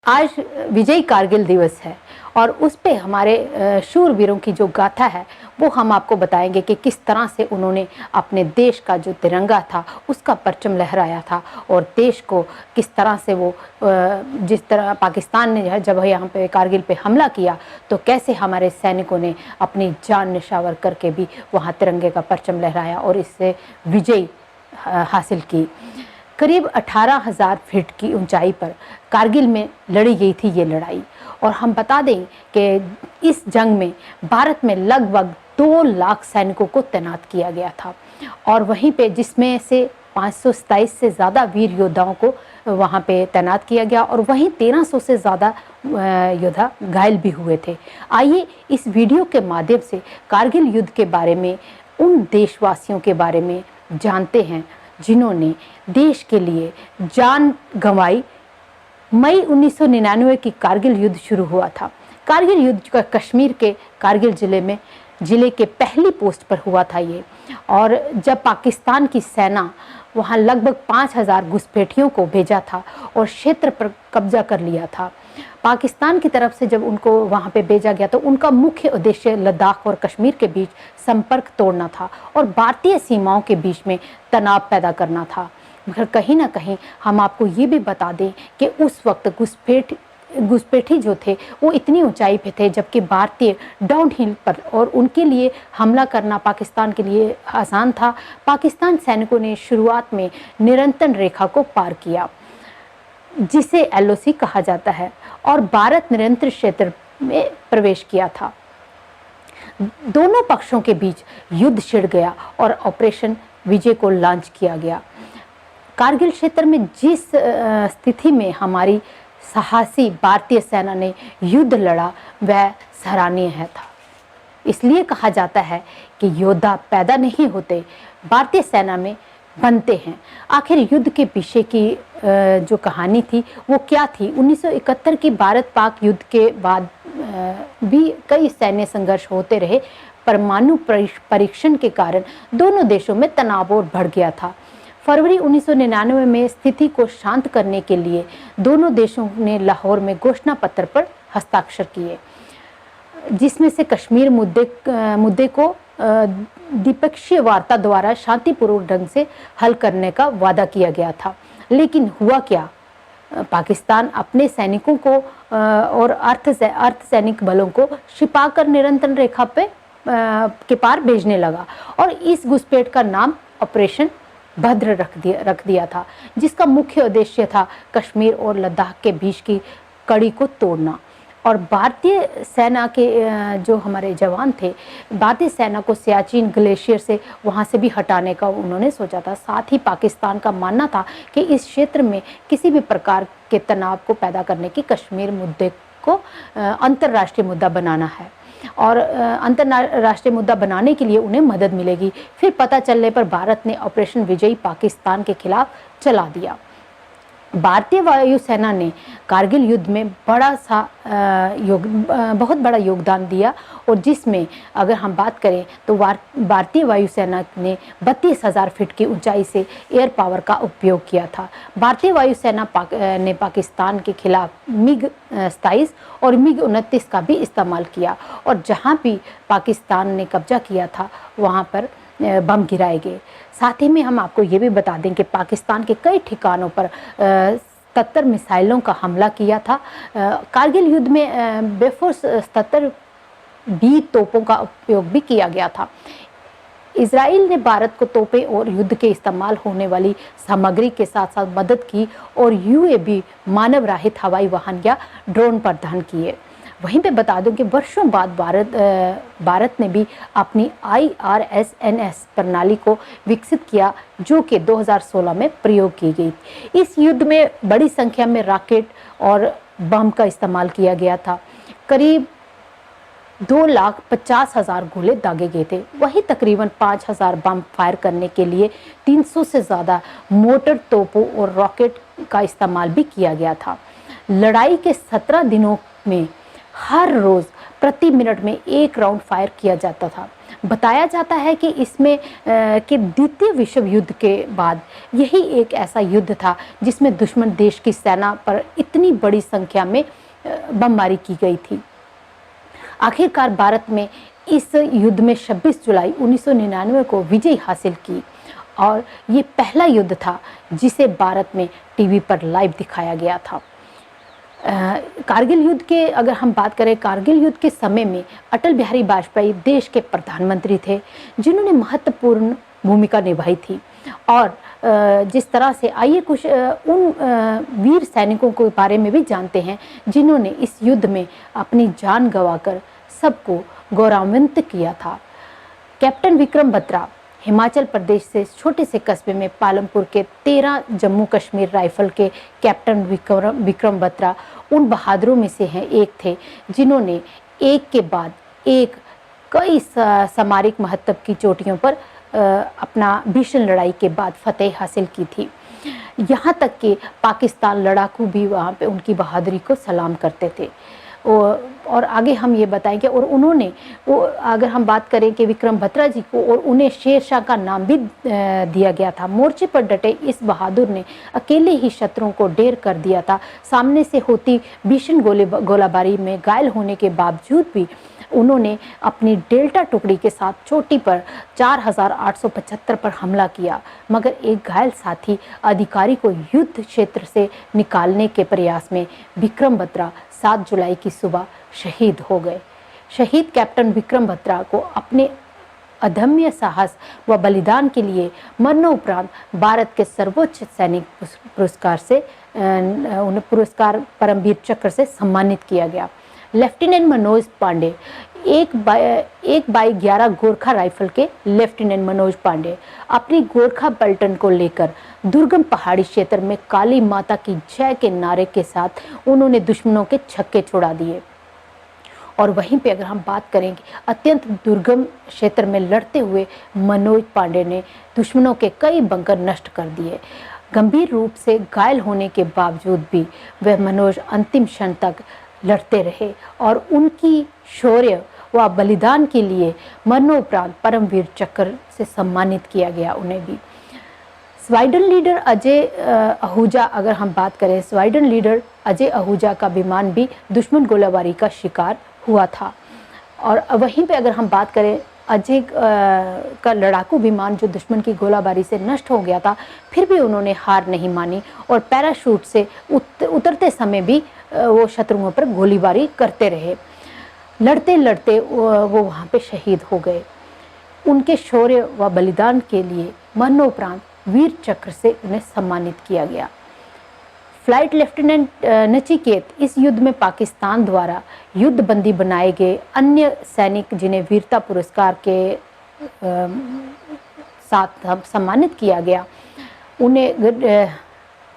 आज विजय कारगिल दिवस है और उस पे हमारे शूरवीरों की जो गाथा है वो हम आपको बताएंगे कि किस तरह से उन्होंने अपने देश का जो तिरंगा था उसका परचम लहराया था और देश को किस तरह से वो जिस तरह पाकिस्तान ने जब यहाँ पे कारगिल पे हमला किया तो कैसे हमारे सैनिकों ने अपनी जान निछावर करके भी वहाँ तिरंगे का परचम लहराया और इससे विजय हासिल की। करीब 18,000 फीट की ऊंचाई पर कारगिल में लड़ी गई थी ये लड़ाई और हम बता दें कि इस जंग में भारत में लगभग 2 लाख सैनिकों को तैनात किया गया था और वहीं पे जिसमें से 527 से ज़्यादा वीर योद्धाओं को वहाँ पे तैनात किया गया और वहीं 1300 से ज़्यादा योद्धा घायल भी हुए थे। आइए इस वीडियो के माध्यम से कारगिल युद्ध के बारे में, उन देशवासियों के बारे में जानते हैं जिन्होंने देश के लिए जान गंवाई। मई 1999 की कारगिल युद्ध शुरू हुआ था। कारगिल युद्ध का कश्मीर के कारगिल जिले के पहली पोस्ट पर हुआ था ये, और जब पाकिस्तान की सेना वहाँ लगभग 5,000 घुसपैठियों को भेजा था और क्षेत्र पर कब्जा कर लिया था। पाकिस्तान की तरफ से जब उनको वहाँ पे भेजा गया तो उनका मुख्य उद्देश्य लद्दाख और कश्मीर के बीच संपर्क तोड़ना था और भारतीय सीमाओं के बीच में तनाव पैदा करना था। मगर कहीं ना कहीं हम आपको ये भी बता दें कि उस वक्त घुसपैठी जो थे वो इतनी ऊंचाई पे थे जबकि भारतीय डाउनहिल पर, और उनके लिए हमला करना पाकिस्तान के लिए आसान था। पाकिस्तान सैनिकों ने शुरुआत में नियंत्रण रेखा को पार किया जिसे LOC कहा जाता है और भारत नियंत्रण क्षेत्र में प्रवेश किया था। दोनों पक्षों के बीच युद्ध छिड़ गया और ऑपरेशन विजय को लॉन्च किया गया। कारगिल क्षेत्र में जिस स्थिति में हमारी साहसी भारतीय सेना ने युद्ध लड़ा वह सराहनीय था। इसलिए कहा जाता है कि योद्धा पैदा नहीं होते, भारतीय सेना में बनते हैं। आखिर युद्ध के पीछे की जो कहानी थी वो क्या थी? 1971 की भारत पाक युद्ध के बाद भी कई सैन्य संघर्ष होते रहे। परमाणु परीक्षण के कारण दोनों देशों में तनाव और बढ़ गया था। फरवरी 1999 में स्थिति को शांत करने के लिए दोनों देशों ने लाहौर में घोषणा पत्र पर हस्ताक्षर किए जिसमें से कश्मीर मुद्दे को द्विपक्षीय वार्ता द्वारा शांतिपूर्वक ढंग से हल करने का वादा किया गया था। लेकिन हुआ क्या? पाकिस्तान अपने सैनिकों को और अर्धसैनिक बलों को छिपाकर नियंत्रण रेखा के पार भेजने लगा और इस घुसपैठ का नाम ऑपरेशन भद्र रख दिया था, जिसका मुख्य उद्देश्य था कश्मीर और लद्दाख के बीच की कड़ी को तोड़ना। और भारतीय सेना के जो हमारे जवान थे, भारतीय सेना को सियाचिन ग्लेशियर से वहाँ से भी हटाने का उन्होंने सोचा था। साथ ही पाकिस्तान का मानना था कि इस क्षेत्र में किसी भी प्रकार के तनाव को पैदा करने की कश्मीर मुद्दे को अंतर्राष्ट्रीय मुद्दा बनाना है और अंतर्राष्ट्रीय मुद्दा बनाने के लिए उन्हें मदद मिलेगी। फिर पता चलने पर भारत ने ऑपरेशन विजय पाकिस्तान के खिलाफ चला दिया। भारतीय वायुसेना ने कारगिल युद्ध में बहुत बड़ा योगदान दिया और जिसमें अगर हम बात करें तो भारतीय वायुसेना ने 32,000 फीट की ऊंचाई से एयर पावर का उपयोग किया था। भारतीय वायुसेना ने पाकिस्तान के खिलाफ MiG-27 और MiG-29 का भी इस्तेमाल किया और जहां भी पाकिस्तान ने कब्जा किया था वहां पर बम गिराए गए। साथ ही में हम आपको ये भी बता दें कि पाकिस्तान के कई ठिकानों पर 77 मिसाइलों का हमला किया था। कारगिल युद्ध में बेफोर्स 77 B तोपों का उपयोग भी किया गया था। इजराइल ने भारत को तोपें और युद्ध के इस्तेमाल होने वाली सामग्री के साथ साथ मदद की और UAV मानव रहित हवाई वाहन या ड्रोन प्रदान किए। वहीं पे बता दूं कि वर्षों बाद भारत ने भी अपनी IRSNS प्रणाली को विकसित किया जो कि 2016 में प्रयोग की गई। इस युद्ध में बड़ी संख्या में रॉकेट और बम का इस्तेमाल किया गया था। करीब 2,50,000 गोले दागे गए थे। वहीं तकरीबन 5,000 बम फायर करने के लिए 300 से ज़्यादा मोटर तोपों और रॉकेट का इस्तेमाल भी किया गया था। लड़ाई के 17 दिनों में हर रोज़ प्रति मिनट में 1 राउंड फायर किया जाता था। बताया जाता है कि इसमें कि द्वितीय विश्व युद्ध के बाद यही एक ऐसा युद्ध था जिसमें दुश्मन देश की सेना पर इतनी बड़ी संख्या में बमबारी की गई थी। आखिरकार भारत में इस युद्ध में 26 जुलाई 1999 को विजय हासिल की और ये पहला युद्ध था जिसे भारत में टीवी पर लाइव दिखाया गया था। कारगिल युद्ध के अगर हम बात करें, कारगिल युद्ध के समय में अटल बिहारी वाजपेयी देश के प्रधानमंत्री थे जिन्होंने महत्वपूर्ण भूमिका निभाई थी। और जिस तरह से आइए कुछ उन वीर सैनिकों के बारे में भी जानते हैं जिन्होंने इस युद्ध में अपनी जान गंवाकर सबको गौरवान्वित किया था। कैप्टन विक्रम बत्रा हिमाचल प्रदेश से छोटे से कस्बे में पालमपुर के 13 जम्मू कश्मीर राइफल के कैप्टन विक्रम बत्रा उन बहादुरों में से हैं, एक थे जिन्होंने एक के बाद एक कई सामरिक महत्व की चोटियों पर अपना भीषण लड़ाई के बाद फतेह हासिल की थी। यहाँ तक कि पाकिस्तान लड़ाकू भी वहाँ पे उनकी बहादुरी को सलाम करते थे। और आगे हम ये बताएंगे। और उन्होंने वो अगर हम बात करें कि विक्रम बत्रा जी को, और उन्हें शेरशाह का नाम भी दिया गया था। मोर्चे पर डटे इस बहादुर ने अकेले ही शत्रुओं को ढेर कर दिया था। सामने से होती भीषण गोलाबारी में घायल होने के बावजूद भी उन्होंने अपनी डेल्टा टुकड़ी के साथ चोटी पर 4875 पर हमला किया, मगर एक घायल साथी अधिकारी को युद्ध क्षेत्र से निकालने के प्रयास में विक्रम बत्रा 7 जुलाई की सुबह शहीद हो गए। शहीद कैप्टन विक्रम बत्रा को अपने अदम्य साहस व बलिदान के लिए मरणोपरांत भारत के सर्वोच्च सैनिक पुरस्कार से उन्हें पुरस्कार परमवीर चक्र से सम्मानित किया गया। लेफ्टिनेंट मनोज पांडे 1/11 गोरखा राइफल के लेफ्टिनेंट मनोज पांडे अपनी गोरखा पलटन को लेकर दुर्गम पहाड़ी क्षेत्र में काली माता की जय के नारे के साथ उन्होंने दुश्मनों के छक्के छुड़ा दिए। और वहीं पे अगर हम बात करेंगे, अत्यंत दुर्गम क्षेत्र में लड़ते हुए मनोज पांडे ने दुश्मनों के कई बंकर नष्ट कर दिए। गंभीर रूप से घायल होने के बावजूद भी वह मनोज अंतिम क्षण तक लड़ते रहे और उनकी शौर्य व बलिदान के लिए मरणोपरांत परमवीर चक्र से सम्मानित किया गया उन्हें भी। स्क्वाड्रन लीडर अजय आहूजा, अगर हम बात करें, स्क्वाड्रन लीडर अजय आहूजा का विमान भी दुश्मन गोलाबारी का शिकार हुआ था। और वहीं पे अगर हम बात करें, अजय का लड़ाकू विमान जो दुश्मन की गोलाबारी से नष्ट हो गया था, फिर भी उन्होंने हार नहीं मानी और पैराशूट से उतरते समय भी वो शत्रुओं पर गोलीबारी करते रहे। लड़ते लड़ते वो वहाँ पे शहीद हो गए। उनके शौर्य व बलिदान के लिए मरणोपरांत वीर चक्र से उन्हें सम्मानित किया गया। फ्लाइट लेफ्टिनेंट नचिकेत इस युद्ध में पाकिस्तान द्वारा युद्धबंदी बनाए गए अन्य सैनिक जिन्हें वीरता पुरस्कार के साथ सम्मानित किया गया। उन्हें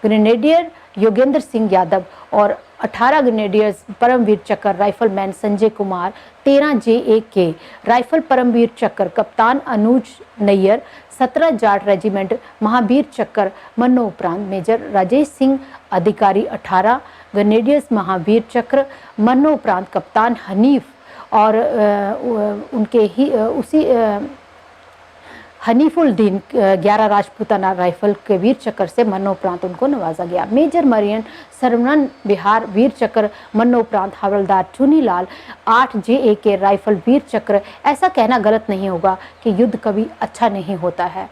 ग्रेनेडियर योगेंद्र सिंह यादव और 18 grenadiers Paramvir Chakra rifleman Sanjay Kumar, 13 JAK rifle Paramvir Chakra कप्तान अनुज नैयर, 17 जाट रेजिमेंट महावीर चक्र मरणोपरांत मेजर राजेश सिंह अधिकारी, 18 ग्रेनेडियर्स महावीर चक्र मरणोपरांत कप्तान हनीफ और उनके ही उसी हनीफुल दीन 11 राजपूताना राइफल के वीर चक्र से मरणोपरांत उनको नवाजा गया। मेजर मरियन सरवनन बिहार वीर चक्र मरणोपरांत हवलदार चुनीलाल 8 JAK राइफल वीर चक्र। ऐसा कहना गलत नहीं होगा कि युद्ध कभी अच्छा नहीं होता है,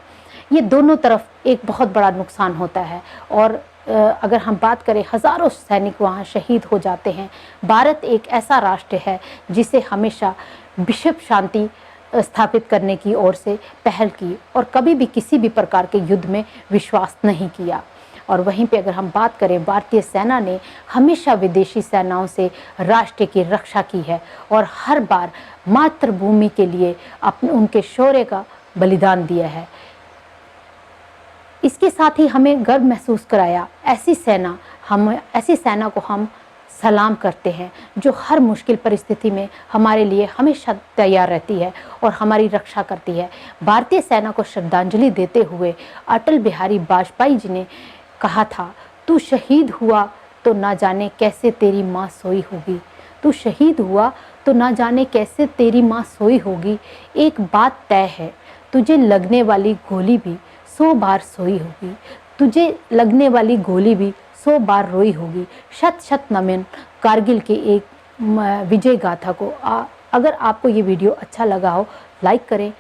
ये दोनों तरफ एक बहुत बड़ा नुकसान होता है। और अगर हम बात करें, हज़ारों सैनिक वहाँ शहीद हो जाते हैं। भारत एक ऐसा राष्ट्र है जिसे हमेशा विश्व शांति स्थापित करने की ओर से पहल की और कभी भी किसी भी प्रकार के युद्ध में विश्वास नहीं किया। और वहीं पे अगर हम बात करें, भारतीय सेना ने हमेशा विदेशी सेनाओं से राष्ट्र की रक्षा की है और हर बार मातृभूमि के लिए अपने उनके शौर्य का बलिदान दिया है। इसके साथ ही हमें गर्व महसूस कराया। ऐसी सेना को हम सलाम करते हैं जो हर मुश्किल परिस्थिति में हमारे लिए हमेशा तैयार रहती है और हमारी रक्षा करती है। भारतीय सेना को श्रद्धांजलि देते हुए अटल बिहारी वाजपेयी जी ने कहा था, तू शहीद हुआ तो ना जाने कैसे तेरी माँ सोई होगी, तू शहीद हुआ तो ना जाने कैसे तेरी माँ सोई होगी। एक बात तय है, तुझे लगने वाली गोली भी 100 बार सोई होगी, तुझे लगने वाली गोली भी 100 बार रोई होगी। शत शत नमन कारगिल के एक विजय गाथा को। अगर आपको ये वीडियो अच्छा लगा हो, लाइक करें,